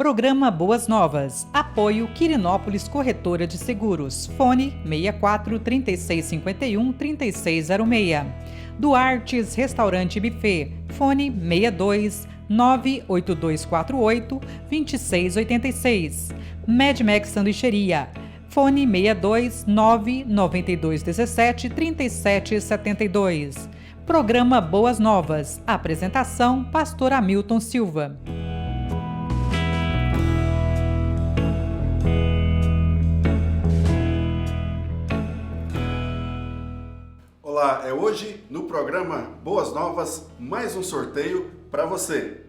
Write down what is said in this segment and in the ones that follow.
Programa Boas Novas. Apoio Quirinópolis Corretora de Seguros. Fone 64 3651 3606. Duartes Restaurante e Buffet. Fone 62 98248 2686. Mad Max Sanduicheria. Fone 62 99217 3772. Programa Boas Novas. Apresentação: Pastor Hamilton Silva. Olá, hoje no programa Boas Novas, mais um sorteio para você.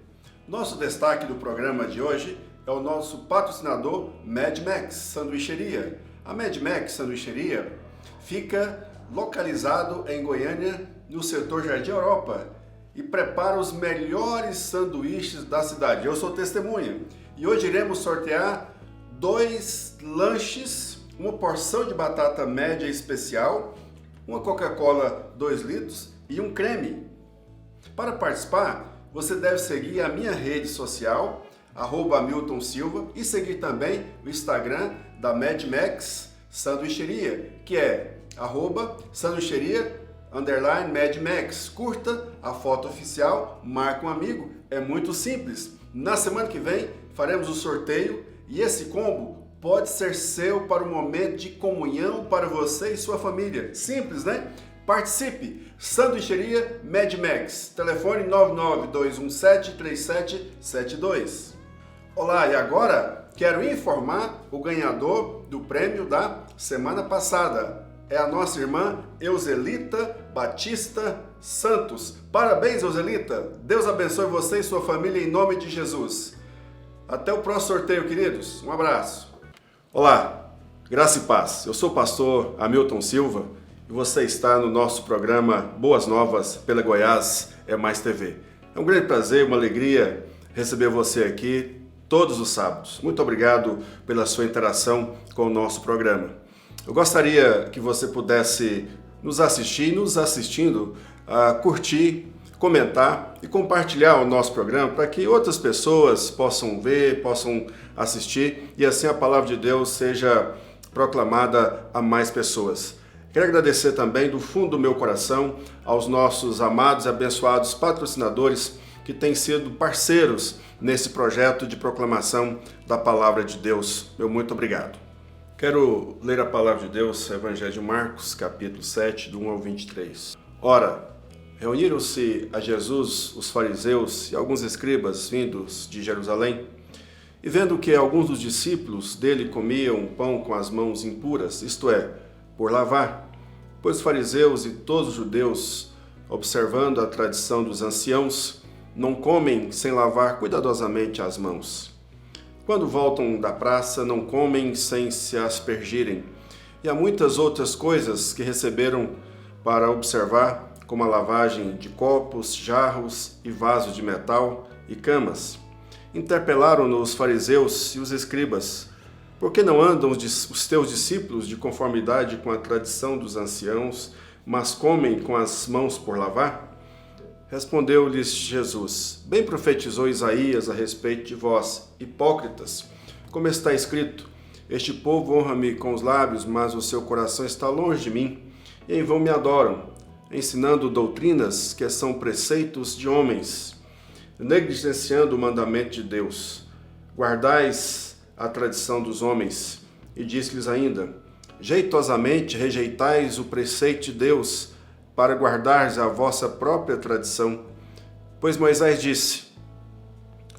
Nosso destaque do programa de hoje é o nosso patrocinador Mad Max Sanduicheria. A Mad Max Sanduicheria fica localizado em Goiânia, no setor Jardim Europa, e prepara os melhores sanduíches da cidade. Eu sou testemunha e hoje iremos sortear 2 lanches, uma porção de batata média especial, uma Coca-Cola 2 litros e um creme. Para participar, você deve seguir a minha rede social, @Hamilton Silva, e seguir também o Instagram da Mad Max Sanduicheria, que é @sanduicheria_Mad Max. Curta a foto oficial, marque um amigo, é muito simples. Na semana que vem faremos o sorteio e esse combo pode ser seu para um momento de comunhão para você e sua família. Simples, né? Participe! Sanduicheria Mad Max. Telefone 992173772. Olá, e agora quero informar o ganhador do prêmio da semana passada. É a nossa irmã Euselita Batista Santos. Parabéns, Euselita! Deus abençoe você e sua família em nome de Jesus. Até o próximo sorteio, queridos. Um abraço. Olá, graça e paz. Eu sou o pastor Hamilton Silva e você está no nosso programa Boas Novas pela Goiás é Mais TV. É um grande prazer, uma alegria receber você aqui todos os sábados. Muito obrigado pela sua interação com o nosso programa. Eu gostaria que você pudesse nos assistir, nos assistindo, a curtir, comentar e compartilhar o nosso programa para que outras pessoas possam ver, possam assistir e assim a palavra de Deus seja proclamada a mais pessoas. Quero agradecer também do fundo do meu coração aos nossos amados e abençoados patrocinadores que têm sido parceiros nesse projeto de proclamação da palavra de Deus. Meu muito obrigado. Quero ler a palavra de Deus, Evangelho de Marcos, capítulo 7, do 1 ao 23. Ora, reuniram-se a Jesus os fariseus e alguns escribas vindos de Jerusalém, e vendo que alguns dos discípulos dele comiam pão com as mãos impuras, isto é, por lavar, pois os fariseus e todos os judeus, observando a tradição dos anciãos, não comem sem lavar cuidadosamente as mãos. Quando voltam da praça, não comem sem se aspergirem. E há muitas outras coisas que receberam para observar, como a lavagem de copos, jarros e vasos de metal e camas. Interpelaram-no os fariseus e os escribas: por que não andam os teus discípulos de conformidade com a tradição dos anciãos, mas comem com as mãos por lavar? Respondeu-lhes Jesus: bem profetizou Isaías a respeito de vós, hipócritas, como está escrito: este povo honra-me com os lábios, mas o seu coração está longe de mim, e em vão me adoram, ensinando doutrinas que são preceitos de homens, negligenciando o mandamento de Deus. Guardais a tradição dos homens. E disse-lhes ainda: jeitosamente rejeitais o preceito de Deus, para guardares a vossa própria tradição. Pois Moisés disse: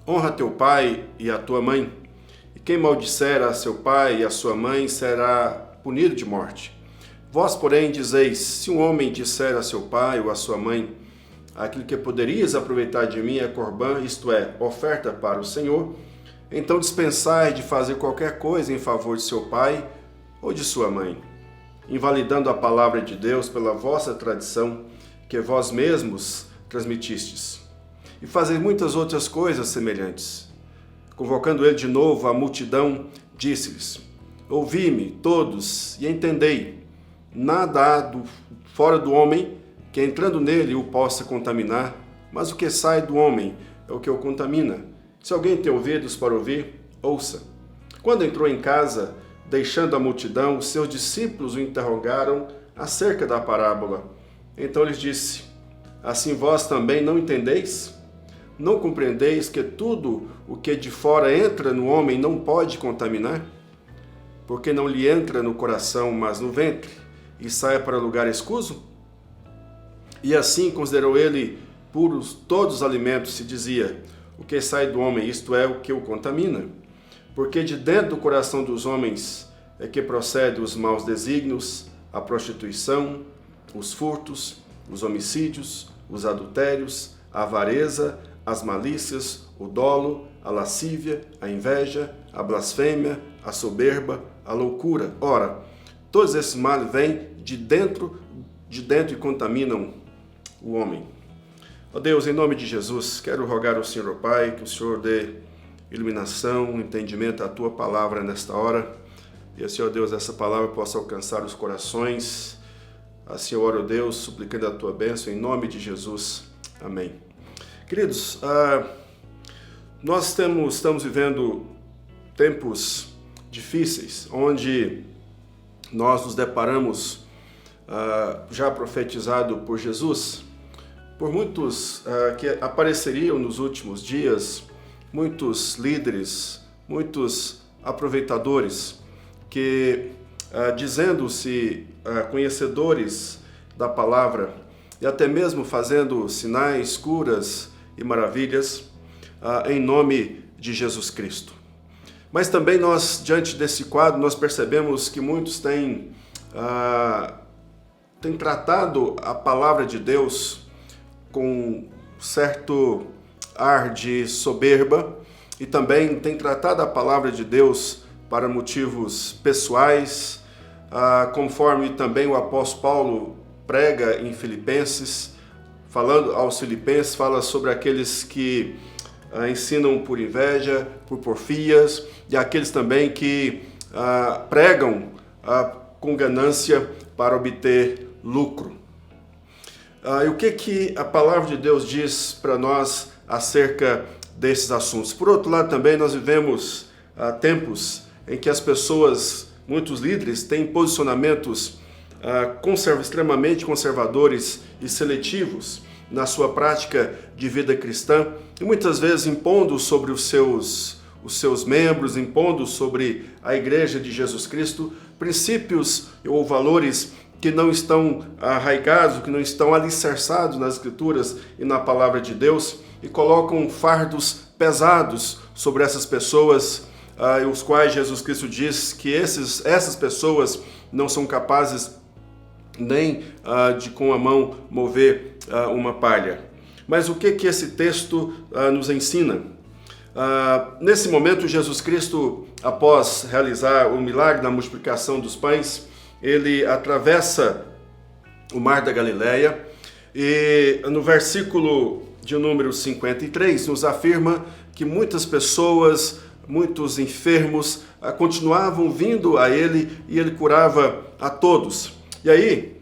honra teu pai e a tua mãe, e quem maldisser a seu pai e a sua mãe será punido de morte. Vós, porém, dizeis: se um homem disser a seu pai ou a sua mãe, aquilo que poderias aproveitar de mim é corbã, isto é, oferta para o Senhor, então dispensai de fazer qualquer coisa em favor de seu pai ou de sua mãe, invalidando a palavra de Deus pela vossa tradição, que vós mesmos transmitistes. E fazei muitas outras coisas semelhantes. Convocando ele de novo a multidão, disse-lhes: ouvi-me todos e entendei. Nada há fora do homem que entrando nele o possa contaminar, mas o que sai do homem é o que o contamina. Se alguém tem ouvidos para ouvir, Ouça. Quando entrou em casa, deixando a multidão, os seus discípulos o interrogaram acerca da parábola. Então lhes disse: assim vós também não entendeis? Não compreendeis que tudo o que de fora entra no homem não pode contaminar? Porque não lhe entra no coração, mas no ventre, e sai para lugar escuso? E assim considerou ele puros todos os alimentos, se dizia: o que sai do homem, isto é, o que o contamina. Porque de dentro do coração dos homens é que procedem os maus desígnios, a prostituição, os furtos, os homicídios, os adultérios, a avareza, as malícias, o dolo, a lascívia, a inveja, a blasfêmia, a soberba, a loucura. Ora, todos esses males vêm de dentro e contaminam o homem. Ó Deus, em nome de Jesus, quero rogar ao Senhor, ó Pai, que o Senhor dê iluminação, entendimento à Tua palavra nesta hora. E assim, ó Deus, essa palavra possa alcançar os corações. Assim eu oro, Deus, suplicando a Tua bênção, em nome de Jesus. Amém. Queridos, nós estamos vivendo tempos difíceis, onde nós nos deparamos, já profetizado por Jesus, por muitos que apareceriam nos últimos dias, muitos líderes, muitos aproveitadores, que dizendo-se conhecedores da palavra e até mesmo fazendo sinais, curas e maravilhas em nome de Jesus Cristo. Mas também nós, diante desse quadro, nós percebemos que muitos têm tratado a palavra de Deus com certo ar de soberba e também têm tratado a palavra de Deus para motivos pessoais, conforme também o apóstolo Paulo prega em Filipenses, falando aos Filipenses, fala sobre aqueles que ensinam por inveja, por porfias, e aqueles também que pregam com ganância para obter lucro. E o que a palavra de Deus diz para nós acerca desses assuntos? Por outro lado, também nós vivemos tempos em que as pessoas, muitos líderes, têm posicionamentos extremamente conservadores e seletivos na sua prática de vida cristã, e muitas vezes impondo sobre os seus membros, impondo sobre a Igreja de Jesus Cristo princípios ou valores que não estão arraigados, que não estão alicerçados nas Escrituras e na Palavra de Deus, e colocam fardos pesados sobre essas pessoas, os quais Jesus Cristo diz que essas pessoas não são capazes nem de com a mão mover uma palha. Mas o que esse texto nos ensina? Nesse momento, Jesus Cristo, após realizar o milagre da multiplicação dos pães, ele atravessa o mar da Galileia e no versículo de número 53 nos afirma que muitas pessoas, muitos enfermos continuavam vindo a ele e ele curava a todos. E aí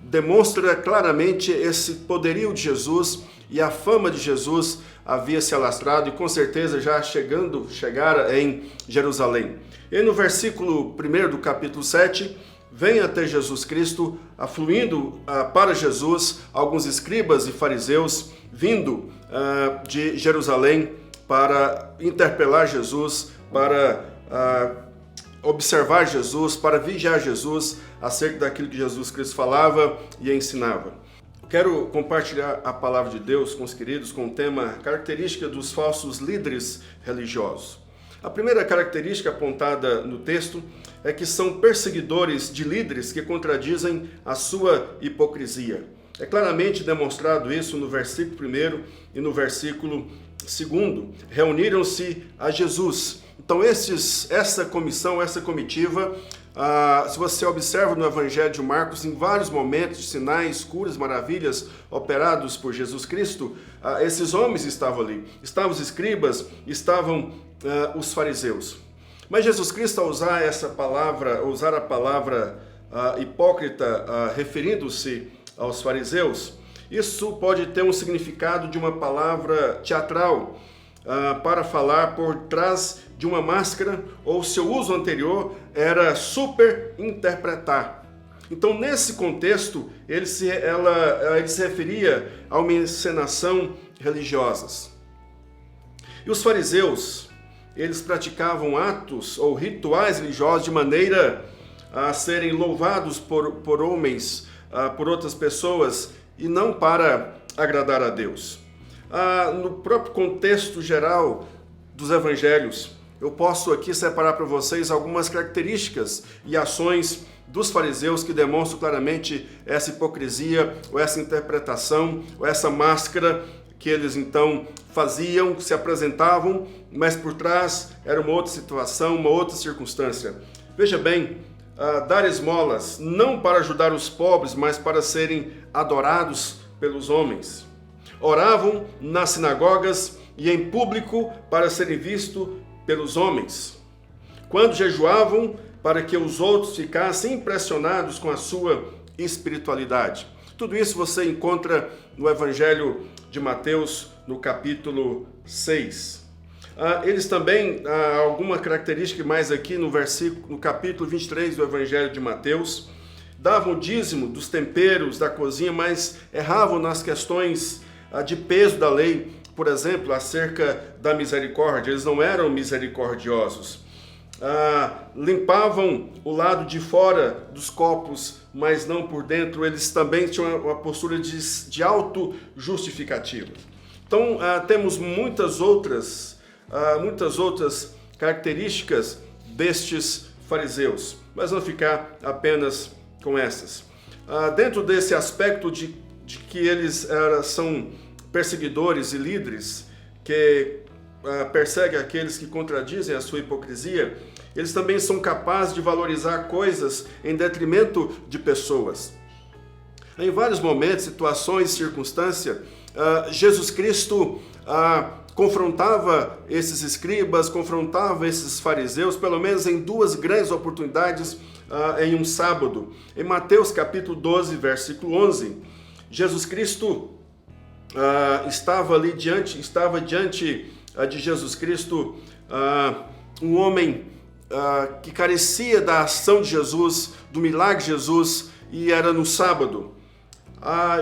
demonstra claramente esse poderio de Jesus, e a fama de Jesus havia se alastrado e com certeza já chegara em Jerusalém. E no versículo 1 do capítulo 7, vem até Jesus Cristo, afluindo para Jesus alguns escribas e fariseus, vindo de Jerusalém para interpelar Jesus, para observar Jesus, para vigiar Jesus acerca daquilo que Jesus Cristo falava e ensinava. Quero compartilhar a palavra de Deus com os queridos com o tema característica dos falsos líderes religiosos. A primeira característica apontada no texto é que são perseguidores de líderes que contradizem a sua hipocrisia. É claramente demonstrado isso no versículo 1 e no versículo 2. Reuniram-se a Jesus. Então essa comitiva, se você observa no Evangelho de Marcos, em vários momentos de sinais, curas, maravilhas operados por Jesus Cristo, esses homens estavam ali. Estavam os escribas, estavam os fariseus. Mas Jesus Cristo, ao usar a palavra hipócrita, referindo-se aos fariseus, isso pode ter um significado de uma palavra teatral, para falar por trás de uma máscara, ou seu uso anterior era superinterpretar. Então, nesse contexto, ele se referia a uma encenação religiosa. E os fariseus, eles praticavam atos ou rituais religiosos de maneira a serem louvados por homens, por outras pessoas, e não para agradar a Deus. No próprio contexto geral dos evangelhos, eu posso aqui separar para vocês algumas características e ações dos fariseus que demonstram claramente essa hipocrisia, ou essa interpretação, ou essa máscara que eles então faziam, se apresentavam, mas por trás era uma outra situação, uma outra circunstância. Veja bem, dar esmolas não para ajudar os pobres, mas para serem adorados pelos homens. Oravam nas sinagogas e em público para serem vistos pelos homens. Quando jejuavam, para que os outros ficassem impressionados com a sua espiritualidade. Tudo isso você encontra no Evangelho de Mateus, no capítulo 6. Eles também, alguma característica mais aqui no capítulo 23 do Evangelho de Mateus, davam dízimo dos temperos da cozinha, mas erravam nas questões de peso da lei, por exemplo, acerca da misericórdia. Eles não eram misericordiosos. Limpavam o lado de fora dos copos, mas não por dentro. Eles também tinham uma postura de auto-justificativa. Então, temos muitas outras características destes fariseus, mas não ficar apenas com essas. Dentro desse aspecto de que eles são perseguidores e líderes que perseguem aqueles que contradizem a sua hipocrisia, eles também são capazes de valorizar coisas em detrimento de pessoas. Em vários momentos, situações, circunstâncias, Jesus Cristo confrontava esses escribas, confrontava esses fariseus, pelo menos em duas grandes oportunidades em um sábado. Em Mateus capítulo 12, versículo 11, Jesus Cristo estava diante de Jesus Cristo um homem que carecia da ação de Jesus, do milagre de Jesus, e era no sábado.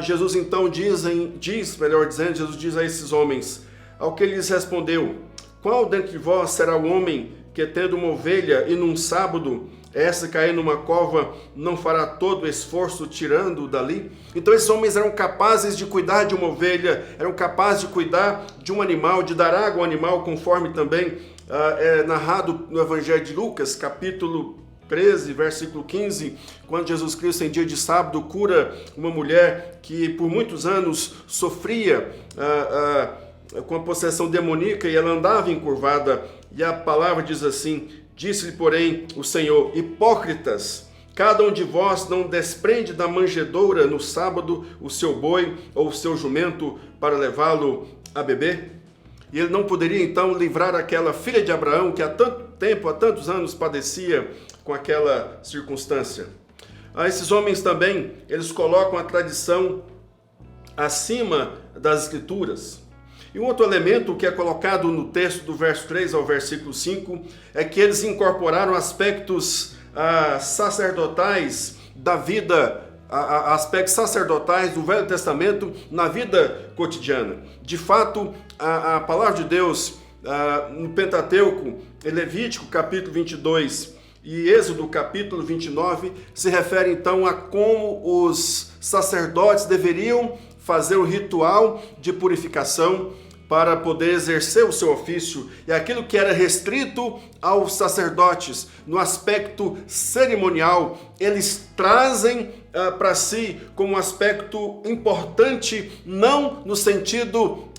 Jesus então Jesus diz a esses homens, ao que ele lhes respondeu: qual dentre vós será o homem que, tendo uma ovelha e num sábado essa cair numa cova, não fará todo o esforço tirando dali? Então esses homens eram capazes de cuidar de uma ovelha, eram capazes de cuidar de um animal, de dar água ao animal, conforme também é narrado no Evangelho de Lucas, capítulo 13, versículo 15, quando Jesus Cristo, em dia de sábado, cura uma mulher que por muitos anos sofria com a possessão demoníaca, e ela andava encurvada, e a palavra diz assim: disse-lhe, porém, o Senhor: hipócritas, cada um de vós não desprende da manjedoura no sábado o seu boi ou o seu jumento para levá-lo a beber? E ele não poderia então livrar aquela filha de Abraão que há tanto tempo, há tantos anos padecia com aquela circunstância. Esses homens também, eles colocam a tradição acima das Escrituras. E um outro elemento que é colocado no texto do verso 3 ao versículo 5 é que eles incorporaram aspectos sacerdotais da vida, aspectos sacerdotais do Velho Testamento na vida cotidiana. De fato, a palavra de Deus no Pentateuco, em Levítico capítulo 22 e Êxodo capítulo 29, se refere então a como os sacerdotes deveriam fazer o ritual de purificação para poder exercer o seu ofício, e aquilo que era restrito aos sacerdotes no aspecto cerimonial, eles trazem para si como um aspecto importante, não no sentido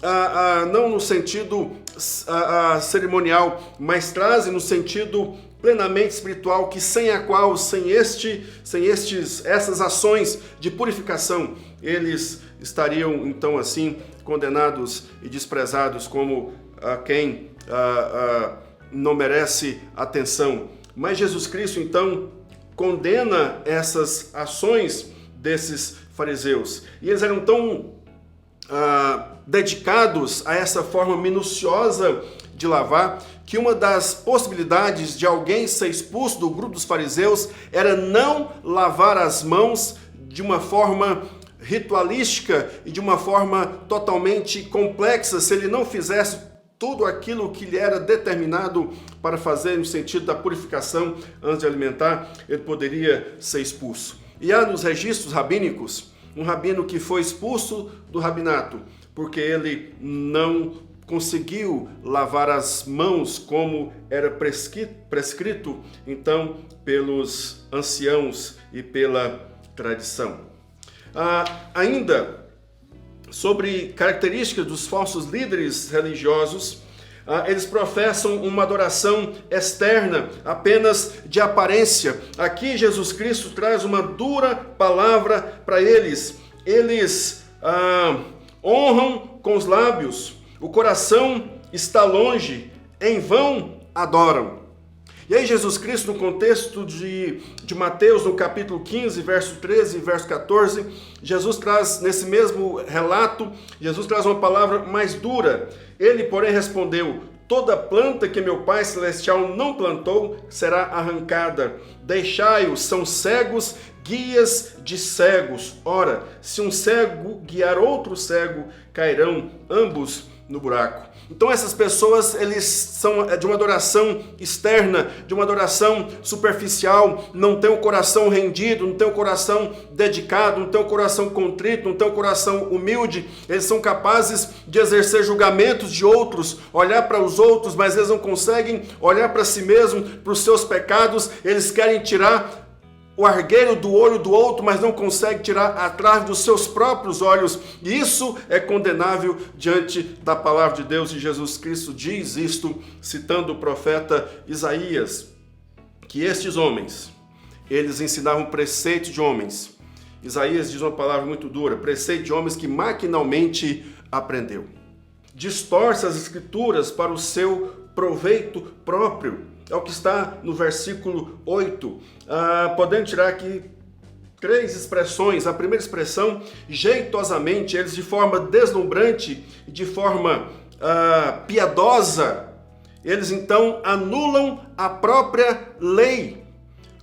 cerimonial, mas trazem no sentido plenamente espiritual, que sem a qual, essas ações de purificação, eles estariam então assim condenados e desprezados como quem não merece atenção. Mas Jesus Cristo então condena essas ações desses fariseus, e eles eram tão dedicados a essa forma minuciosa de lavar, que uma das possibilidades de alguém ser expulso do grupo dos fariseus era não lavar as mãos de uma forma ritualística e de uma forma totalmente complexa, se ele não fizesse tudo aquilo que lhe era determinado para fazer no sentido da purificação antes de alimentar, ele poderia ser expulso. E há nos registros rabínicos um rabino que foi expulso do rabinato porque ele não conseguiu lavar as mãos como era prescrito, então, pelos anciãos e pela tradição. Ainda sobre características dos falsos líderes religiosos, eles professam uma adoração externa, apenas de aparência. Aqui Jesus Cristo traz uma dura palavra para eles. Eles honram com os lábios, o coração está longe, em vão adoram. E aí Jesus Cristo, no contexto de Mateus, no capítulo 15, verso 13 e verso 14, Jesus traz, nesse mesmo relato, Jesus traz uma palavra mais dura. Ele, porém, respondeu: toda planta que meu Pai Celestial não plantou será arrancada. Deixai-os, são cegos, guias de cegos. Ora, se um cego guiar outro cego, cairão ambos no buraco. Então essas pessoas, eles são de uma adoração externa, de uma adoração superficial, não tem o coração rendido, não tem o coração dedicado, não tem o coração contrito, não tem o coração humilde. Eles são capazes de exercer julgamentos de outros, olhar para os outros, mas eles não conseguem olhar para si mesmo, para os seus pecados. Eles querem tirar o argueiro do olho do outro, mas não consegue tirar a trave dos seus próprios olhos. E isso é condenável diante da palavra de Deus. E Jesus Cristo diz isto, citando o profeta Isaías, que estes homens, eles ensinavam preceito de homens. Isaías diz uma palavra muito dura: preceito de homens que maquinalmente aprendeu. Distorce as escrituras para o seu proveito próprio. É o que está no versículo 8. Podemos tirar aqui 3 expressões. A primeira expressão, jeitosamente, eles de forma deslumbrante, de forma piedosa, eles então anulam a própria lei.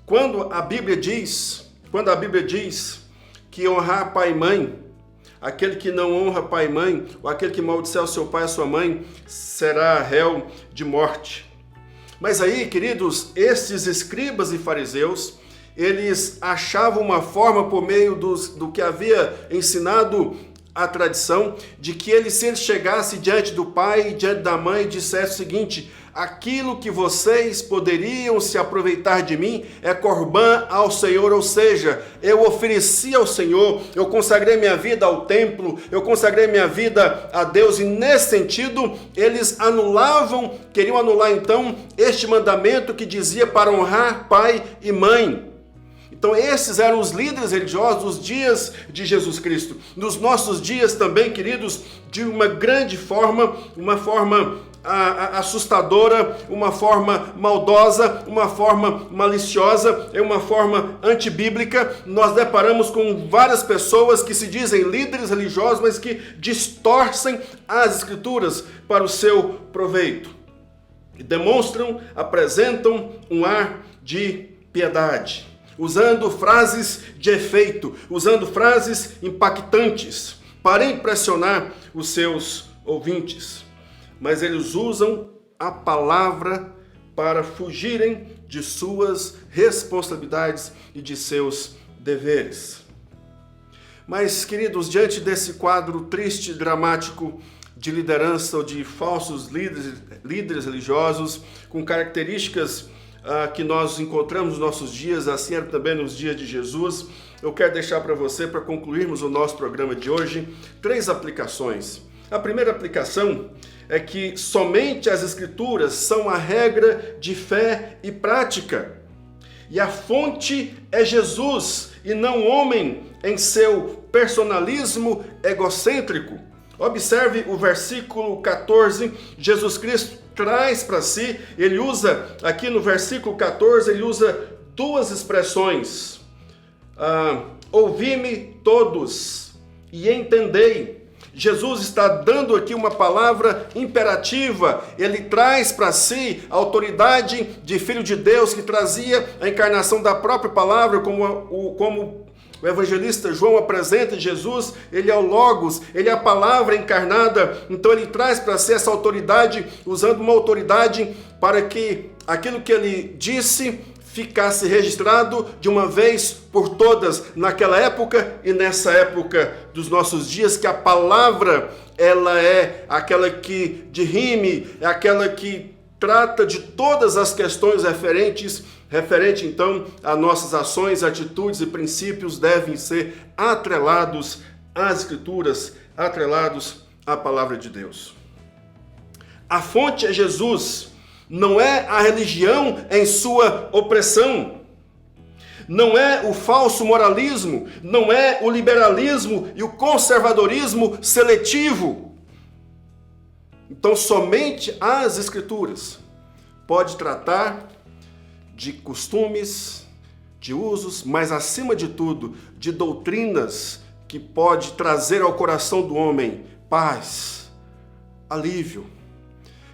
Quando a Bíblia diz que honrar pai e mãe, aquele que não honra pai e mãe, ou aquele que maldizer o seu pai e a sua mãe, será réu de morte. Mas aí, queridos, estes escribas e fariseus, eles achavam uma forma por meio do que havia ensinado a tradição, de que se eles chegassem diante do pai e diante da mãe e dissessem o seguinte: aquilo que vocês poderiam se aproveitar de mim é corbã ao Senhor, ou seja, eu ofereci ao Senhor, eu consagrei minha vida ao templo, eu consagrei minha vida a Deus, e nesse sentido eles queriam anular então este mandamento que dizia para honrar pai e mãe. Então esses eram os líderes religiosos dos dias de Jesus Cristo. Nos nossos dias também, queridos, de uma grande forma, uma forma assustadora, uma forma maldosa, uma forma maliciosa, uma forma antibíblica, nós deparamos com várias pessoas que se dizem líderes religiosos, mas que distorcem as escrituras para o seu proveito. E apresentam um ar de piedade, usando frases de efeito, usando frases impactantes para impressionar os seus ouvintes. Mas eles usam a palavra para fugirem de suas responsabilidades e de seus deveres. Mas, queridos, diante desse quadro triste e dramático de liderança ou de falsos líderes religiosos, com características que nós encontramos nos nossos dias, assim era também nos dias de Jesus, eu quero deixar para você, para concluirmos o nosso programa de hoje, 3 aplicações. A primeira aplicação é que somente as Escrituras são a regra de fé e prática. E a fonte é Jesus e não o homem em seu personalismo egocêntrico. Observe o versículo 14, Jesus Cristo traz para si, ele usa aqui no versículo 14, ele usa 2 expressões. Ouvi-me todos e entendei. Jesus está dando aqui uma palavra imperativa. Ele traz para si a autoridade de Filho de Deus, que trazia a encarnação da própria palavra, como o evangelista João apresenta Jesus. Ele é o Logos, ele é a palavra encarnada. Então ele traz para si essa autoridade, usando uma autoridade para que aquilo que ele disse ficasse registrado de uma vez por todas, naquela época e nessa época dos nossos dias, que a palavra, ela é aquela que dirime, é aquela que trata de todas as questões referente então a nossas ações, atitudes e princípios devem ser atrelados às Escrituras, atrelados à palavra de Deus. A fonte é Jesus, não é a religião em sua opressão, não é o falso moralismo, não é o liberalismo e o conservadorismo seletivo. Então, somente as Escrituras pode tratar de costumes, de usos, mas acima de tudo, de doutrinas que pode trazer ao coração do homem paz, alívio,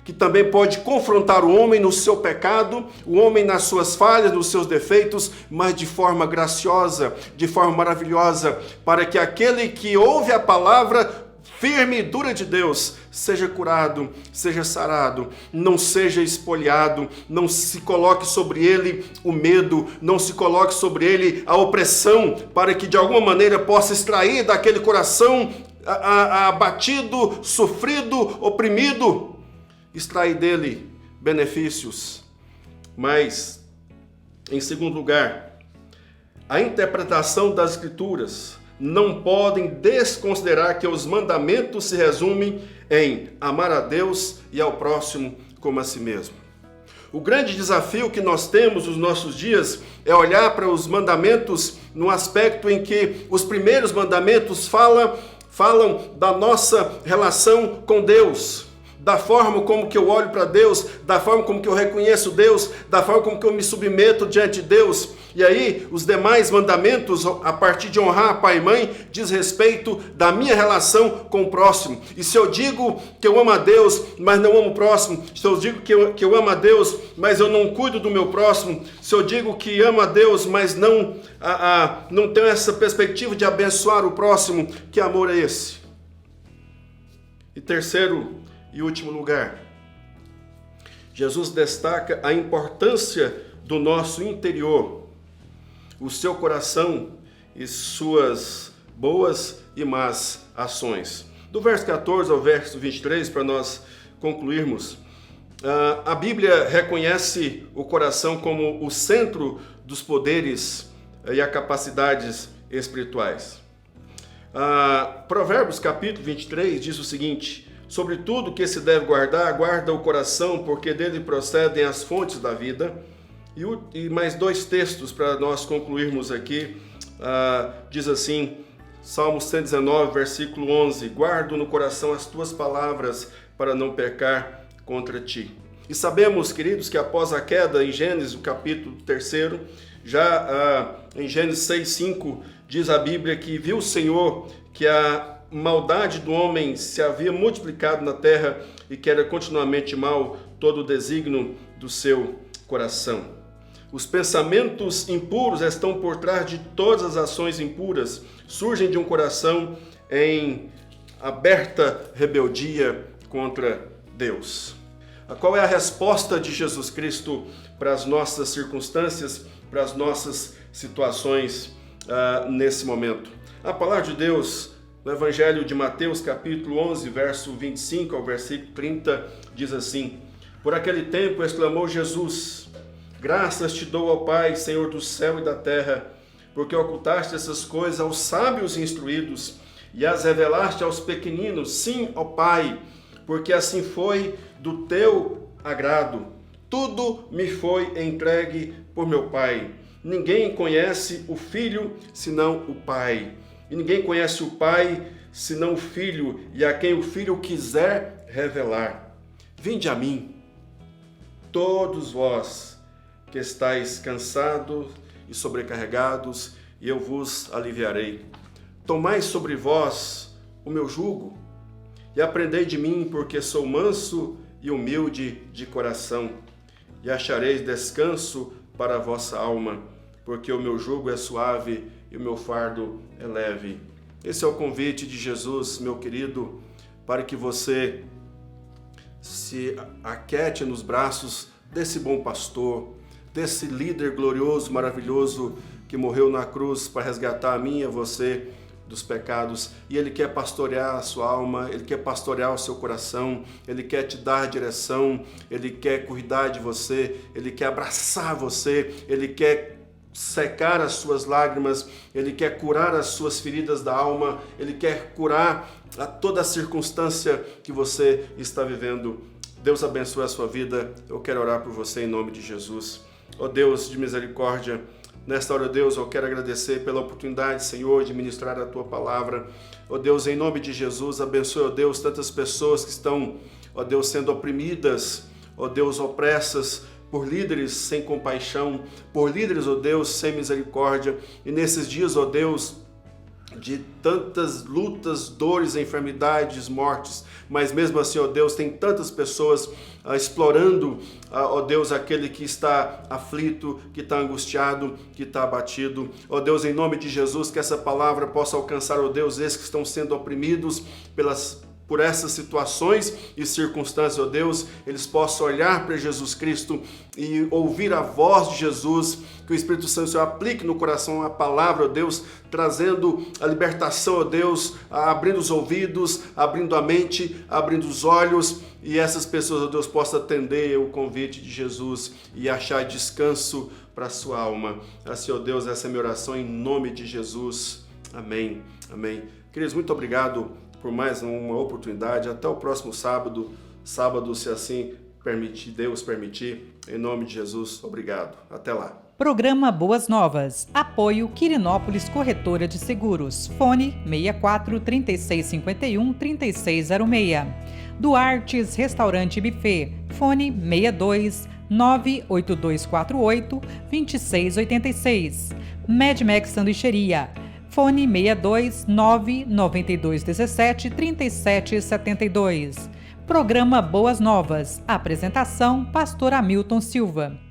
que também pode confrontar o homem no seu pecado, o homem nas suas falhas, nos seus defeitos, mas de forma graciosa, de forma maravilhosa, para que aquele que ouve a palavra firme e dura de Deus seja curado, seja sarado, não seja espoliado, não se coloque sobre ele o medo, não se coloque sobre ele a opressão, para que de alguma maneira possa extrair daquele coração abatido, sofrido, oprimido, extrair dele benefícios. Mas, em segundo lugar, a interpretação das Escrituras não podem desconsiderar que os mandamentos se resumem em amar a Deus e ao próximo como a si mesmo. O grande desafio que nós temos nos nossos dias é olhar para os mandamentos no aspecto em que os primeiros mandamentos falam da nossa relação com Deus, da forma como que eu olho para Deus, da forma como que eu reconheço Deus, da forma como que eu me submeto diante de Deus. E aí, os demais mandamentos, a partir de honrar pai e mãe, diz respeito da minha relação com o próximo. E se eu digo que eu amo a Deus, mas não amo o próximo, se eu digo que eu amo a Deus, mas eu não cuido do meu próximo, se eu digo que amo a Deus, mas não tenho essa perspectiva de abençoar o próximo, que amor é esse? E terceiro e último lugar, Jesus destaca a importância do nosso interior, o seu coração e suas boas e más ações. Do verso 14 ao verso 23, para nós concluirmos, a Bíblia reconhece o coração como o centro dos poderes e as capacidades espirituais. Provérbios capítulo 23 diz o seguinte: sobre tudo que se deve guardar, guarda o coração, porque dele procedem as fontes da vida. E mais dois textos para nós concluirmos aqui. Diz assim, Salmo 119, versículo 11: guardo no coração as tuas palavras para não pecar contra ti. E sabemos, queridos, que após a queda em Gênesis, capítulo 3, já em Gênesis 6:5, diz a Bíblia que viu o Senhor que a maldade do homem se havia multiplicado na terra e que era continuamente mal todo o desígnio do seu coração. Os pensamentos impuros estão por trás de todas as ações impuras, surgem de um coração em aberta rebeldia contra Deus. Qual é a resposta de Jesus Cristo para as nossas circunstâncias, para as nossas situações nesse momento? A palavra de Deus, no Evangelho de Mateus, capítulo 11, verso 25 ao versículo 30, diz assim: por aquele tempo exclamou Jesus: graças te dou, ó Pai, Senhor do céu e da terra, porque ocultaste essas coisas aos sábios e instruídos e as revelaste aos pequeninos. Sim, ó Pai, porque assim foi do teu agrado. Tudo me foi entregue por meu Pai. Ninguém conhece o Filho senão o Pai. E ninguém conhece o Pai senão o Filho, e a quem o Filho quiser revelar. Vinde a mim, todos vós que estáis cansados e sobrecarregados, e eu vos aliviarei. Tomai sobre vós o meu jugo E aprendei de mim, porque sou manso e humilde de coração, e achareis descanso para a vossa alma, porque o meu jugo é suave e o meu fardo é leve. Esse é o convite de Jesus, meu querido, para que você se aquete nos braços desse bom pastor, desse líder glorioso, maravilhoso, que morreu na cruz para resgatar a mim e a você dos pecados, e Ele quer pastorear a sua alma, Ele quer pastorear o seu coração, Ele quer te dar direção, Ele quer cuidar de você, Ele quer abraçar você, Ele quer secar as suas lágrimas, Ele quer curar as suas feridas da alma, Ele quer curar a toda a circunstância que você está vivendo. Deus abençoe a sua vida. Eu quero orar por você em nome de Jesus. Ó Deus de misericórdia, nesta hora, Deus, eu quero agradecer pela oportunidade, Senhor, de ministrar a Tua palavra. Ó Deus, em nome de Jesus, abençoe, ó Deus, tantas pessoas que estão, ó Deus, sendo oprimidas, ó Deus, opressas por líderes sem compaixão, por líderes, ó Deus, sem misericórdia. E nesses dias, ó Deus, de tantas lutas, dores, enfermidades, mortes, mas mesmo assim, ó Deus, tem tantas pessoas explorando, ó Deus, aquele que está aflito, que está angustiado, que está abatido. Ó Deus, em nome de Jesus, que essa palavra possa alcançar, ó Deus, esses que estão sendo oprimidos por essas situações e circunstâncias, ó Deus, eles possam olhar para Jesus Cristo e ouvir a voz de Jesus, que o Espírito Santo, Senhor, aplique no coração a palavra, ó Deus, trazendo a libertação, ó Deus, abrindo os ouvidos, abrindo a mente, abrindo os olhos, e essas pessoas, ó Deus, possam atender o convite de Jesus e achar descanso para a sua alma. Assim, ó Deus, essa é a minha oração em nome de Jesus. Amém. Amém. Queridos, muito obrigado por mais uma oportunidade. Até o próximo sábado, se assim permitir, Deus permitir, em nome de Jesus, obrigado. Até lá. Programa Boas Novas. Apoio Quirinópolis Corretora de Seguros. Fone 64 3651 3606. Duartes Restaurante e Buffet. Fone 62 98248 2686. Medmex Sanduicheria. Fone 62 99217 3772. Programa Boas Novas. Apresentação: Pastor Hamilton Silva.